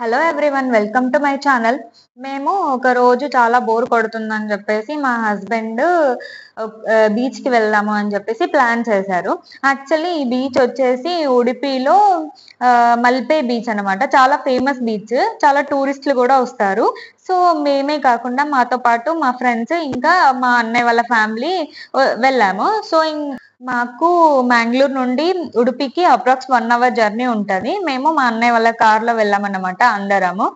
Hello everyone, welcome to my channel. మేము ఒక రోజు చాలా బోర్ కొడుతుందని చెప్పేసి మా హస్బెండ్ బీచ్కి వెళ్దాము అని చెప్పేసి ప్లాన్ చేశారు. యాక్చువల్లీ ఈ బీచ్ వచ్చేసి ఉడిపిలో మల్పే బీచ్ అనమాట. చాలా ఫేమస్ బీచ్, చాలా టూరిస్టులు కూడా వస్తారు. సో మేమే కాకుండా మాతో పాటు మా ఫ్రెండ్స్ ఇంకా మా అన్నయ్య వాళ్ళ ఫ్యామిలీ వెళ్ళాము. సో మాకు మ్యాంగ్లూర్ నుండి ఉడిపికి అప్రాక్స్ 1 hour జర్నీ ఉంటది. మేము మా అన్నయ్య వాళ్ళ కార్లో వెళ్ళామన్నమాట అందరము.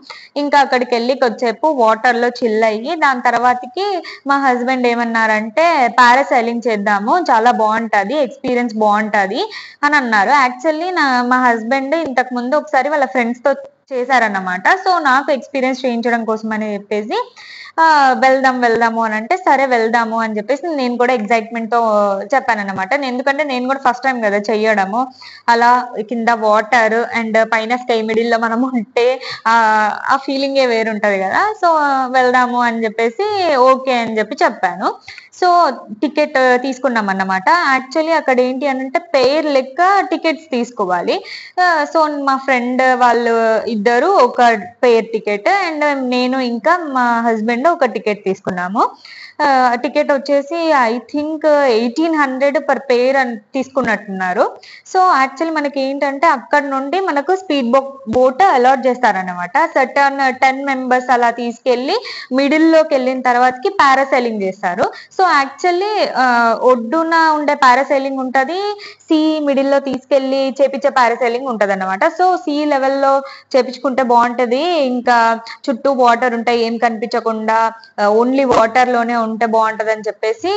ఇంకా అక్కడికి వెళ్ళి కొద్దిసేపు వాటర్ లో చిల్ అయ్యి దాని తర్వాతకి మా హస్బెండ్ ఏమన్నారంటే పారాసైలింగ్ చేద్దాము, చాలా బాగుంటది, ఎక్స్పీరియన్స్ బాగుంటది అని అన్నారు. యాక్చువల్లీ మా హస్బెండ్ ఇంతకు ముందు ఒకసారి వాళ్ళ ఫ్రెండ్స్ తో చేశారన్నమాట. సో నాకు ఎక్స్పీరియన్స్ చేయించడం కోసం అని చెప్పేసి వెళ్దాము అని అంటే సరే వెళ్దాము అని చెప్పేసి నేను కూడా ఎగ్జైట్మెంట్ తో చెప్పాను అనమాట. ఎందుకంటే నేను కూడా ఫస్ట్ టైం కదా చెయ్యడము. అలా కింద వాటర్ అండ్ పైన స్కై మిడిల్ లో మనం ఉంటే ఆ ఫీలింగే వేరుంటది కదా. సో వెళ్దాము అని చెప్పేసి ఓకే అని చెప్పాను. సో టికెట్ తీసుకున్నాం అన్నమాట. యాక్చువల్లీ అక్కడ ఏంటి అని అంటే పేర్ లెక్క టికెట్స్ తీసుకోవాలి. సో మా ఫ్రెండ్ వాళ్ళు ఇద్దరు ఒక పేర్ టికెట్ అండ్ నేను ఇంకా మా హస్బెండ్ ఒక టికెట్ తీసుకున్నాము. టికెట్ వచ్చేసి ఐ థింక్ 1800 పర్ పేర్ అని తీసుకున్నట్టున్నారు. సో యాక్చువల్లీ మనకి ఏంటంటే అక్కడ నుండి మనకు స్పీడ్ బోట్ అలాట్ చేస్తారనమాట. సర్టన్ 10 members అలా తీసుకెళ్లి మిడిల్ లోకి వెళ్ళిన తర్వాతకి పారాసైలింగ్ చేస్తారు. సో యాక్చువల్లీ ఒడ్డున ఉండే పారాసైలింగ్ ఉంటది, సీ మిడిల్ లో తీసుకెళ్లి చేపించే పారాసైలింగ్ ఉంటది అనమాట. సో సీ లెవెల్లో చేపించుకుంటే బాగుంటది. ఇంకా చుట్టూ వాటర్ ఉంటాయి, ఏం కనిపించకుండా ఓన్లీ వాటర్ లోనే ఉంటే బాగుంటది అని చెప్పేసి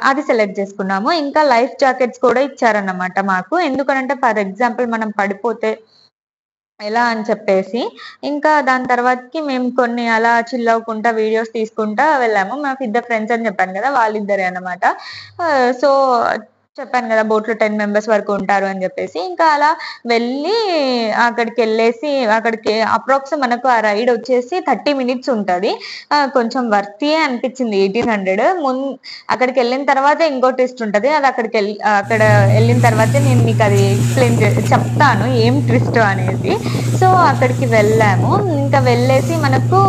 అది సెలెక్ట్ చేసుకున్నాము. ఇంకా లైఫ్ జాకెట్స్ కూడా ఇచ్చారన్నమాట మాకు. ఎందుకనంటే ఫర్ ఎగ్జాంపుల్ మనం పడిపోతే ఎలా అని చెప్పేసి. ఇంకా దాని తర్వాతకి మేము కొన్ని అలా చిల్ అవ్వకుండా వీడియోస్ తీసుకుంటా వెళ్ళాము. మాకు ఇద్దరు ఫ్రెండ్స్ అని చెప్పాను కదా, వాళ్ళిద్దరే అనమాట. సో చెప్పాను కదా బోట్ లో 10 members వరకు ఉంటారు అని చెప్పేసి. ఇంకా అలా వెళ్ళి అక్కడికి అప్రాక్స్ మనకు ఆ రైడ్ వచ్చేసి 30 minutes ఉంటది. కొంచెం వర్తియే అనిపించింది 1800. అక్కడికి వెళ్ళిన తర్వాత ఇంకో ట్విస్ట్ ఉంటది, అది అక్కడ వెళ్ళిన తర్వాతే నేను మీకు అది ఎక్స్ప్లెయిన్ చెప్తాను ఏం ట్విస్ట్ అనేది. సో అక్కడికి వెళ్ళాము. ఇంకా వెళ్ళేసి మనకు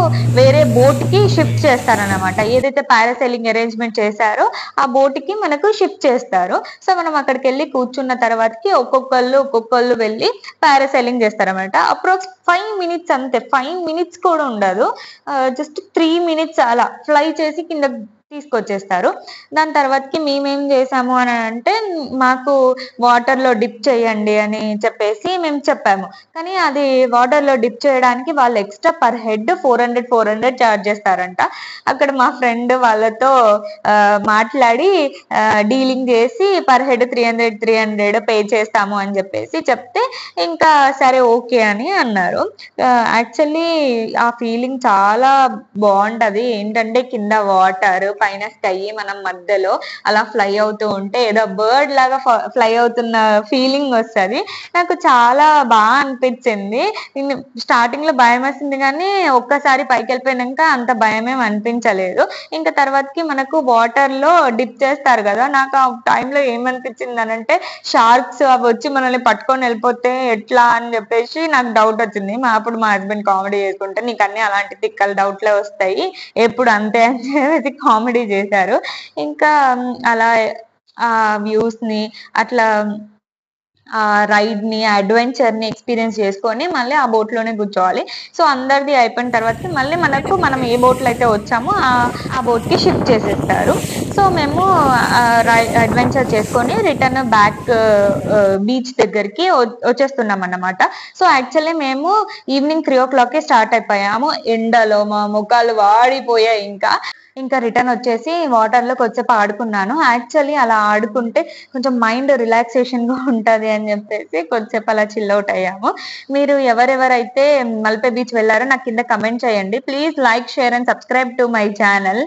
వేరే బోట్ కి షిఫ్ట్ చేస్తారనమాట. ఏదైతే పారాసైలింగ్ అరేంజ్మెంట్ చేశారో ఆ బోట్ కి మనకు షిఫ్ట్ చేస్తారు. సో మనం అక్కడికి వెళ్ళి కూర్చున్న తర్వాతకి ఒక్కొక్కళ్ళు వెళ్ళి పారాసైలింగ్ చేస్తారనమాట. అప్రాక్స్ 5 minutes అంతే, 5 minutes కూడా ఉండదు. జస్ట్ 3 minutes అలా ఫ్లై చేసి కింద తీసుకొచ్చేస్తారు. దాని తర్వాతకి మేమేం చేసాము అని అంటే మాకు వాటర్ లో డిప్ చేయండి అని చెప్పేసి మేము చెప్పాము. కానీ అది వాటర్ లో డిప్ చేయడానికి వాళ్ళు ఎక్స్ట్రా పర్ హెడ్ 400 చార్జ్ చేస్తారంట. అక్కడ మా ఫ్రెండ్ వాళ్ళతో మాట్లాడి డీలింగ్ చేసి పర్ హెడ్ 300 పే చేస్తాము అని చెప్పేసి చెప్తే ఇంకా సరే ఓకే అని అన్నారు. యాక్చువల్లీ ఆ ఫీలింగ్ చాలా బాగుంటది. ఏంటంటే కింద వాటర్, పైన స్కై, మనం మధ్యలో అలా ఫ్లై అవుతూ ఉంటే ఏదో బర్డ్ లాగా ఫ్లై అవుతున్న ఫీలింగ్ వస్తుంది. నాకు చాలా బాగా అనిపించింది. స్టార్టింగ్ లో భయం వేసింది కానీ ఒక్కసారి పైకి వెళ్ళిపోయినాక అంత భయమేం అనిపించలేదు. ఇంకా తర్వాతకి మనకు వాటర్ లో డిప్ చేస్తారు కదా, నాకు ఆ టైంలో ఏమనిపించింది అని అంటే షార్క్స్ అవి వచ్చి మనల్ని పట్టుకొని వెళ్ళిపోతే ఎట్లా అని చెప్పేసి నాకు డౌట్ వచ్చింది. అప్పుడు మా హస్బెండ్ కామెడీ చేసుకుంటే నీకు అన్ని అలాంటి తిక్కల డౌట్లే వస్తాయి ఎప్పుడు అంతే అని చెప్పేసి కామెడీ చేశారు. ఇంకా అలా ఆ వ్యూస్ ని అట్లా ఆ రైడ్ ని, అడ్వెంచర్ ని ఎక్స్పీరియన్స్ చేసుకొని మళ్ళీ ఆ బోట్ లోనే కూర్చోవాలి. సో అందరిది అయిపోయిన తర్వాత మళ్ళీ మనం ఏ బోట్ లో అయితే వచ్చామో ఆ బోట్ కి షిఫ్ట్ చేసేస్తారు. సో మేము అడ్వెంచర్ చేసుకొని రిటర్న్ బ్యాక్ బీచ్ దగ్గరికి వచ్చేస్తున్నాం అన్నమాట. సో యాక్చువల్లీ మేము ఈవినింగ్ 3 o'clock స్టార్ట్ అయిపోయాము. ఎండలో మా ముఖాలు వాడిపోయాయి. ఇంకా రిటర్న్ వచ్చేసి వాటర్ లో కొద్దిసేపు ఆడుకున్నాను. యాక్చువల్లీ అలా ఆడుకుంటే కొంచెం మైండ్ రిలాక్సేషన్ గా ఉంటది అని చెప్పేసి కొద్దిసేపు అలా చిల్ అవుట్ అయ్యాము. మీరు ఎవరెవరైతే మల్పే బీచ్ వెళ్ళారో నాకు కింద కమెంట్ చేయండి. Please like, share and subscribe to my channel.